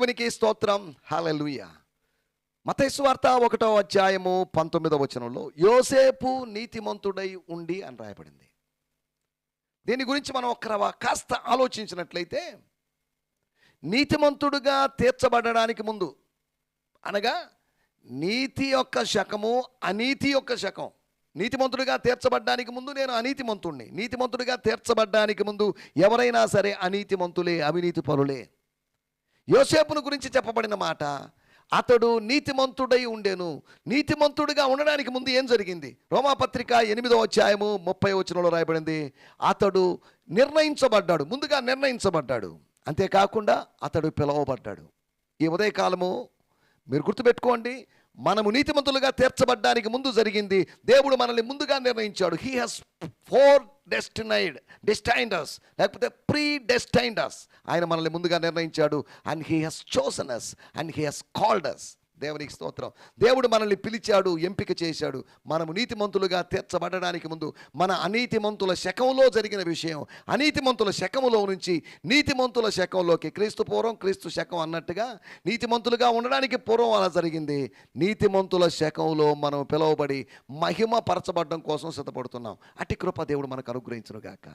దేవునికి స్తోత్రం. హల్లెలూయా. మత్తయి సువార్త 1వ అధ్యాయము 19వ వచనంలో యోసేపు నీతిమంతుడై ఉండి అని రాయబడింది. దీని గురించి మనం కాస్త ఆలోచించినట్లయితే, నీతిమంతుడుగా తీర్చబడడానికి ముందు అనగా నీతి యొక్క శకము, అనీతి యొక్క శకం. నీతిమంతుడిగా తీర్చబడ్డానికి ముందు నేను అనీతిమంతుడిని. నీతిమంతుడిగా తీర్చబడ్డానికి ముందు ఎవరైనా సరే అనీతిమంతులే, అవినీతి పరులే. యోసేపును గురించి చెప్పబడిన మాట, అతడు నీతిమంతుడై ఉండెను. నీతిమంతుడిగా ఉండడానికి ముందు ఏం జరిగింది? రోమాపత్రిక 8వ అధ్యాయము 30వ వచనంలో రాయబడింది, అతడు నిర్ణయించబడ్డాడు, ముందుగా నిర్ణయించబడ్డాడు. అంతేకాకుండా అతడు పిలువబడ్డాడు. ఈ ఉదయకాలము మీరు గుర్తుపెట్టుకోండి, మనము నీతిమంతులుగా తీర్చబడ్డానికి ముందు జరిగింది, దేవుడు మనల్ని ముందుగా నిర్ణయించాడు. He has foredestined us, లేకపోతే ప్రీ డెస్టైన్డ్ us. ఆయన మనల్ని ముందుగా నిర్ణయించాడు. And he has chosen us and he has called us. దేవునికి స్తోత్రం. దేవుడు మనల్ని పిలిచాడు, ఎంపిక చేశాడు. మనము నీతిమంతులుగా తీర్చబడడానికి ముందు మన అనీతిమంతుల శకంలో జరిగిన విషయం, అనీతిమంతుల శకములో నుంచి నీతిమంతుల శకంలోకి, క్రీస్తు పూర్వం క్రీస్తు శకం అన్నట్టుగా నీతిమంతులుగా ఉండడానికి పూర్వం అలా జరిగింది. నీతిమంతుల శకంలో మనం పిలువబడి మహిమ పరచబడడం కోసం సిద్ధపడుతున్నాం. అట్టి కృప దేవుడు మనకు అనుగ్రహించును గాక.